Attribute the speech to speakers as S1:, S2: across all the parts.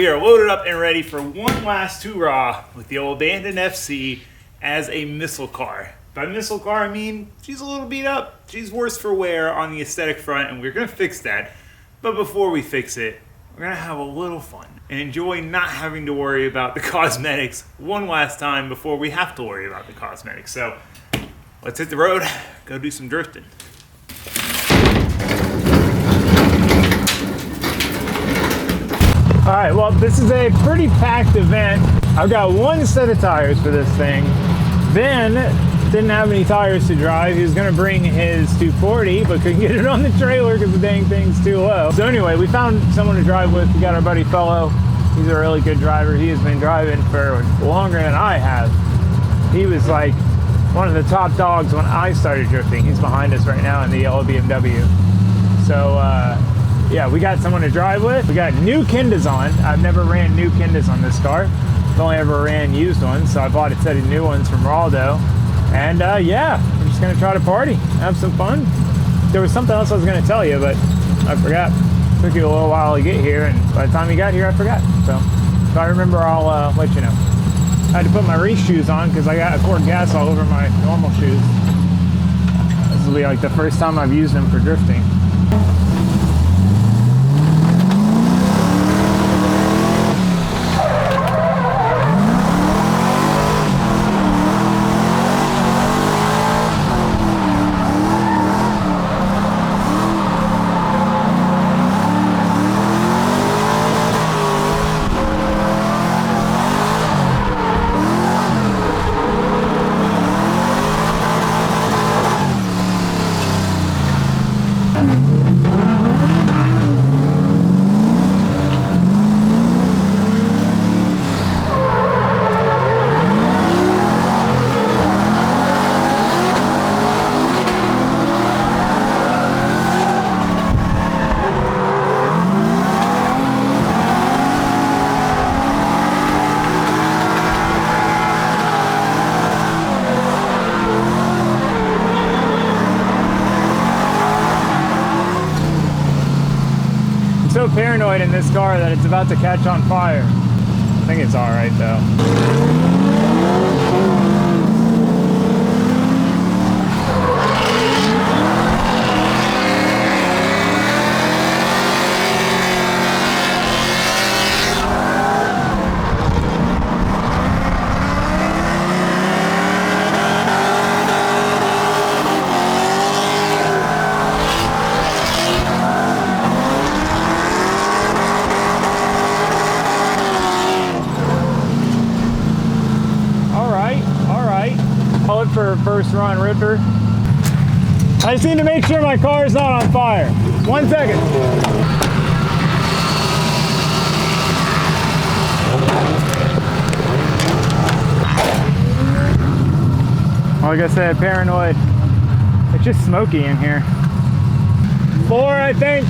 S1: we are loaded up and ready for one last hoorah with the old abandoned FC as a missile car. By missile car, I mean she's a little beat up. She's worse for wear on the aesthetic front, and we're going to fix that. But before we fix it, we're going to have a little fun and enjoy not having to worry about the cosmetics one last time before we have to worry about the cosmetics. So let's hit the road, go do some drifting. All right, well, this is a pretty packed event. I've got one set of tires for this thing. Ben didn't have any tires to drive. He was gonna bring his 240, but couldn't get it on the trailer because the dang thing's too low. So anyway, we found someone to drive with. We got our buddy Fellow. He's a really good driver. He has been driving for longer than I have. He was like one of the top dogs when I started drifting. He's behind us right now in the yellow BMW. So yeah, we got someone to drive with. We got new Kindas on. I've never ran new Kindas on this car. I've only ever ran used ones, so I bought a set of new ones from Raldo. And yeah, we're just gonna try to party, have some fun. There was something else I was gonna tell you, but I forgot. It took you a little while to get here, and by the time you got here, I forgot. So if I remember, I'll let you know. I had to put my race shoes on because I got poured gas all over my normal shoes. This will be like the first time I've used them for drifting. So paranoid in this car that it's about to catch on fire. I think it's all right though. For first run ripper. I just need to make sure my car is not on fire. 1 second. Like I said, paranoid. It's just smoky in here. 4, I think.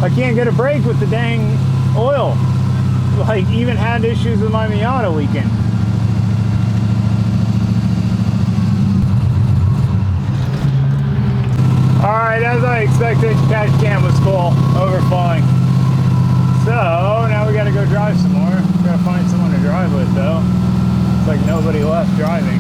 S1: I can't get a brake with the dang oil. Like, even had issues with my Miata leaking. Alright, as I expected, catch cam was full, overflowing. So, now we gotta go drive some more. We gotta find someone to drive with though. It's like nobody left driving.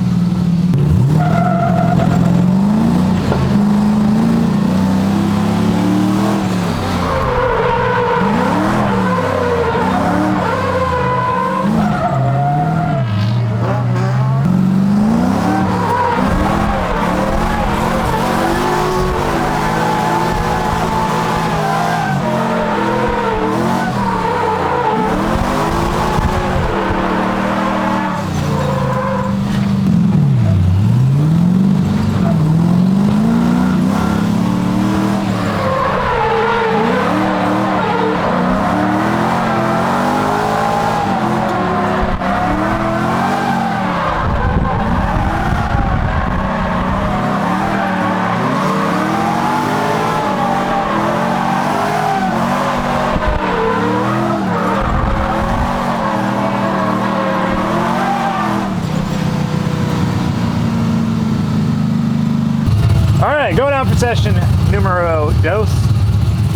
S1: gyro dose.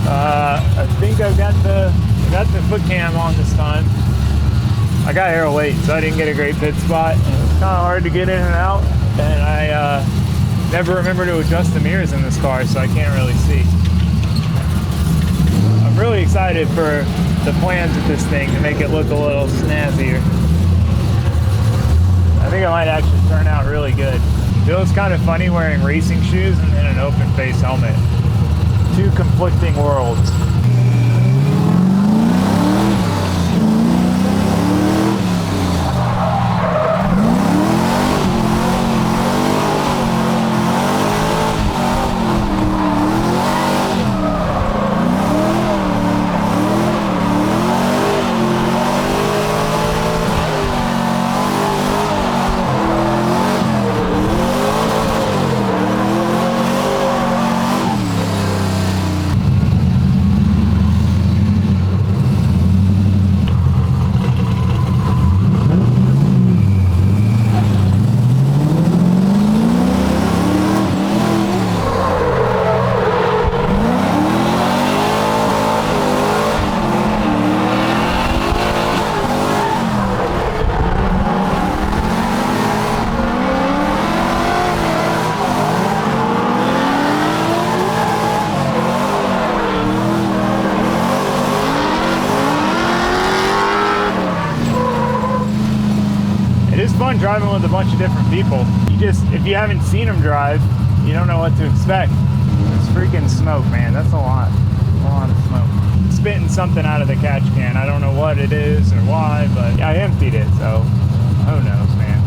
S1: I think I've got the foot cam on this time. I got here late, so I didn't get a great pit spot. It was kind of hard to get in and out, and I never remember to adjust the mirrors in this car, so I can't really see. I'm really excited for the plans with this thing to make it look a little snazzier. I think it might actually turn out really good. It feels kind of funny wearing racing shoes and then an open face helmet. Two conflicting worlds. Fun driving with a bunch of different people. If you haven't seen them drive, you don't know what to expect. It's freaking smoke, man. That's a lot of smoke. Spitting something out of the catch can. I don't know what it is or why, but I emptied it, so who knows, man.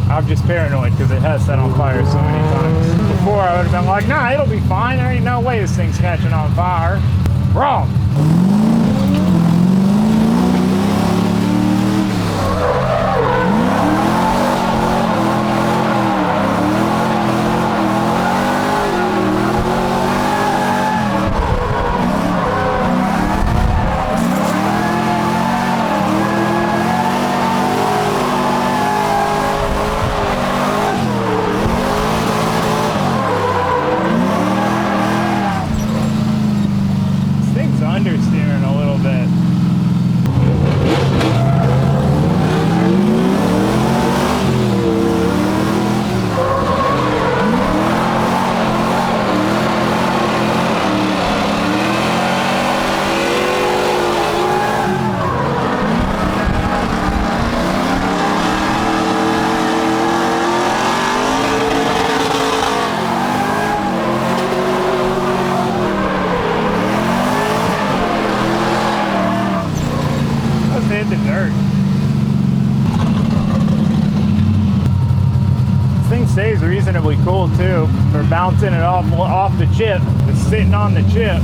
S1: I'm just paranoid because it has set on fire so many times. Before I would have been like, nah, it'll be fine. There ain't no way this thing's catching on fire. Wrong. Understeering a little bit. Hit the dirt. This thing stays reasonably cool too for bouncing it off the chip. It's sitting on the chip.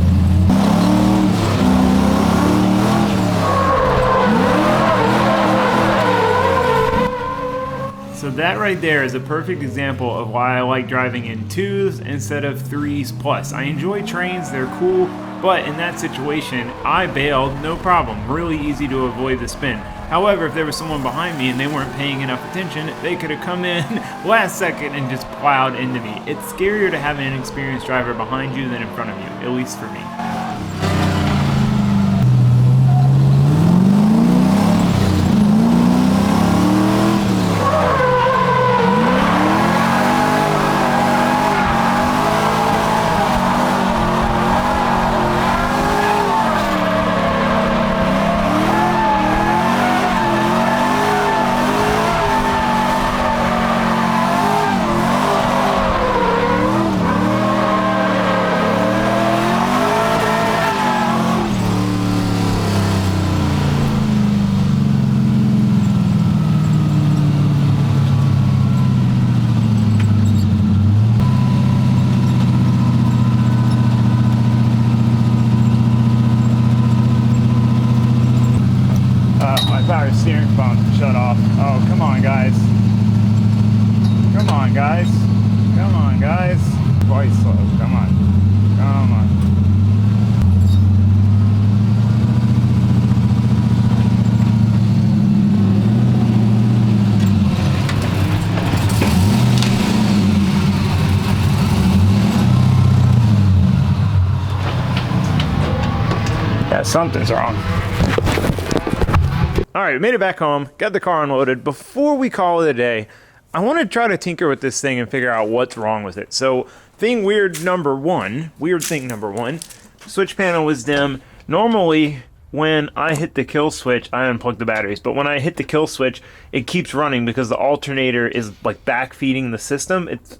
S1: So that right there is a perfect example of why I like driving in 2s instead of 3s plus. I enjoy trains, they're cool, but in that situation, I bailed, no problem, really easy to avoid the spin. However, if there was someone behind me and they weren't paying enough attention, they could have come in last second and just plowed into me. It's scarier to have an inexperienced driver behind you than in front of you, at least for me. Power steering pump shut off. Oh, come on, guys. Come on, guys. Come on, guys. Quite slow. Come on. Come on. Yeah, something's wrong. All right, we made it back home, got the car unloaded. Before we call it a day, I want to try to tinker with this thing and figure out what's wrong with it. So, weird thing number one, switch panel was dim. Normally, when I hit the kill switch, I unplug the batteries. But when I hit the kill switch, it keeps running because the alternator is like backfeeding the system. It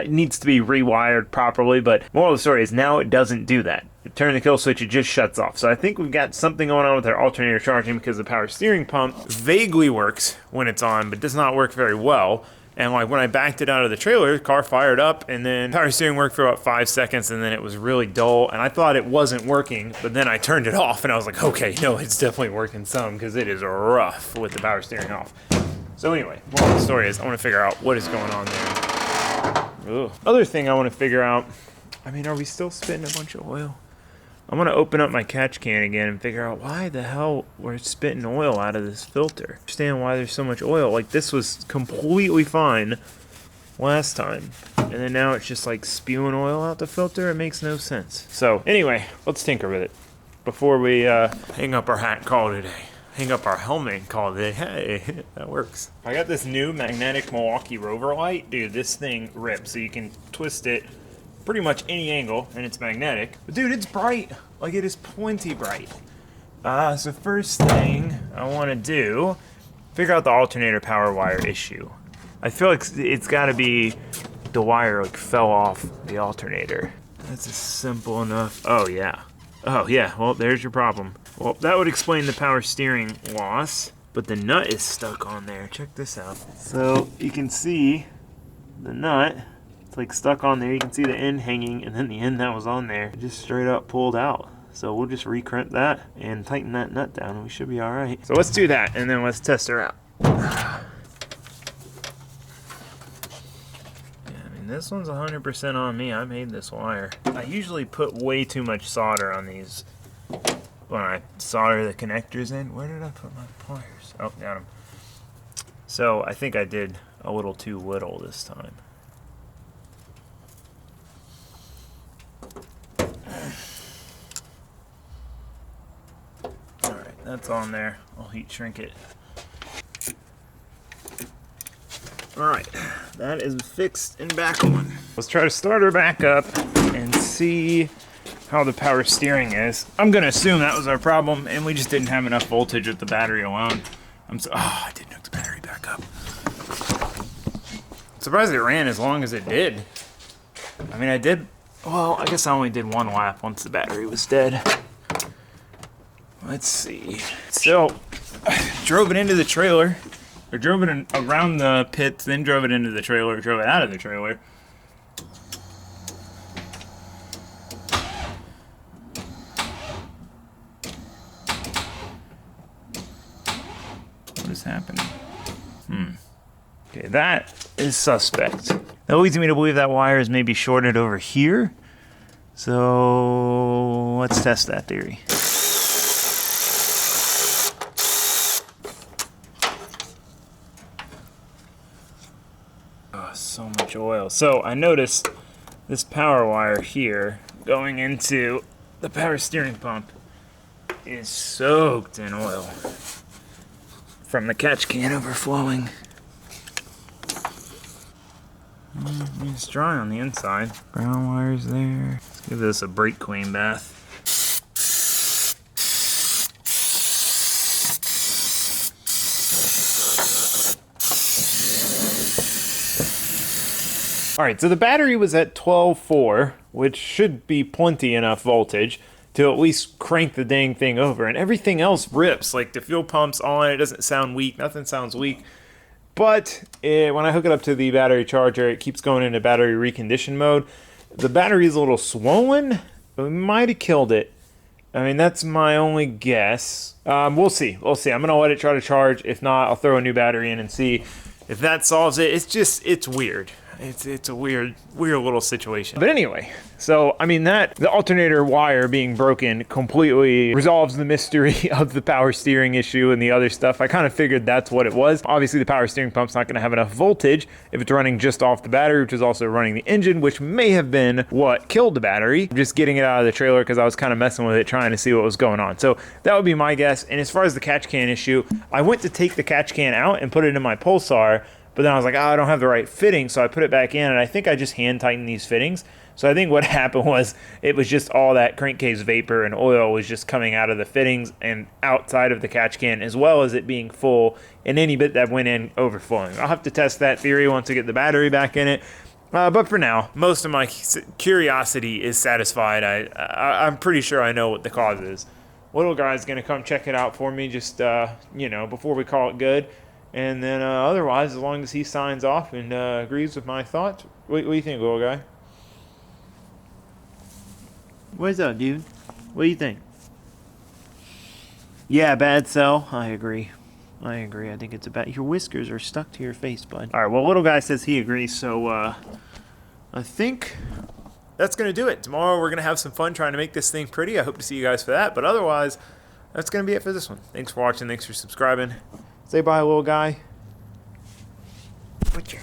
S1: needs to be rewired properly, but moral of the story is now it doesn't do that. You turn the kill switch, it just shuts off. So I think we've got something going on with our alternator charging because the power steering pump vaguely works when it's on, but does not work very well. And like when I backed it out of the trailer, the car fired up, and then power steering worked for about 5 seconds, and then it was really dull, and I thought it wasn't working, but then I turned it off, and I was like, okay, no, it's definitely working some, because it is rough with the power steering off. So anyway, moral of the story is I want to figure out what is going on there. Ugh. Other thing I want to figure out, are we still spitting a bunch of oil? I'm going to open up my catch can again and figure out why the hell we're spitting oil out of this filter. Understand why there's so much oil. Like, this was completely fine last time, and then now it's just like spewing oil out the filter. It makes no sense. So anyway, let's tinker with it before we hang up our hat and call it a day. Hang up our helmet and call it a day. Hey, that works. I got this new magnetic Milwaukee Rover light. Dude, this thing rips. So you can twist it pretty much any angle, and it's magnetic. But dude, it's bright. Like, it is plenty bright. So first thing I want to do, figure out the alternator power wire issue. I feel like it's got to be the wire like fell off the alternator. That's a simple enough. Oh yeah. Well, there's your problem. Well, that would explain the power steering loss, but the nut is stuck on there. Check this out. So you can see the nut. It's like stuck on there. You can see the end hanging, and then the end that was on there just straight up pulled out. So we'll just recrimp that and tighten that nut down, and we should be all right. So let's do that, and then let's test her out. Yeah, this one's 100% on me. I made this wire. I usually put way too much solder on these when I solder the connectors in. Where did I put my pliers? Oh, got them. So I think I did a little too little this time. Alright, that's on there. I'll heat shrink it. Alright, that is fixed and back on. Let's try to start her back up and see how the power steering is. I'm going to assume that was our problem, and we just didn't have enough voltage with the battery alone. I didn't hook the battery back up. Surprised it ran as long as it did. I guess I only did one lap once the battery was dead. Let's see. So, drove it into the trailer, or drove it around the pits, then drove it into the trailer, drove it out of the trailer. What is happening? Okay, that is suspect. That leads me to believe that wire is maybe shorted over here. So let's test that theory. Oh, so much oil. So I noticed this power wire here going into the power steering pump is soaked in oil from the catch can overflowing. It's dry on the inside. Ground wires there. Let's give this a brake clean bath. Alright, so the battery was at 12.4, which should be plenty enough voltage to at least crank the dang thing over, and everything else rips. Like the fuel pump's on, it doesn't sound weak, nothing sounds weak. But when I hook it up to the battery charger, it keeps going into battery recondition mode. The battery's a little swollen, but we might have killed it. That's my only guess. We'll see. I'm going to let it try to charge. If not, I'll throw a new battery in and see if that solves it. It's weird. it's a weird little situation. But anyway, so I mean the alternator wire being broken completely resolves the mystery of the power steering issue and the other stuff. I kind of figured that's what it was. Obviously the power steering pump's not going to have enough voltage if it's running just off the battery, which is also running the engine, which may have been what killed the battery. Just getting it out of the trailer because I was kind of messing with it, trying to see what was going on. So that would be my guess. And as far as the catch can issue, I went to take the catch can out and put it in my Pulsar, but then I was like, oh, I don't have the right fitting, so I put it back in, and I think I just hand tightened these fittings. So I think what happened was it was just all that crankcase vapor and oil was just coming out of the fittings and outside of the catch can, as well as it being full and any bit that went in overflowing. I'll have to test that theory once I get the battery back in it. But for now, most of my curiosity is satisfied. I'm pretty sure I know what the cause is. Little guy's going to come check it out for me just, before we call it good. And then otherwise, as long as he signs off and agrees with my thoughts, what do you think, little guy? What's up, dude? What do you think? Yeah, bad sell. I agree. I think it's a bad... Your whiskers are stuck to your face, bud. All right, well, little guy says he agrees, so I think that's going to do it. Tomorrow we're going to have some fun trying to make this thing pretty. I hope to see you guys for that. But otherwise, that's going to be it for this one. Thanks for watching. Thanks for subscribing. Say bye, little guy. What you...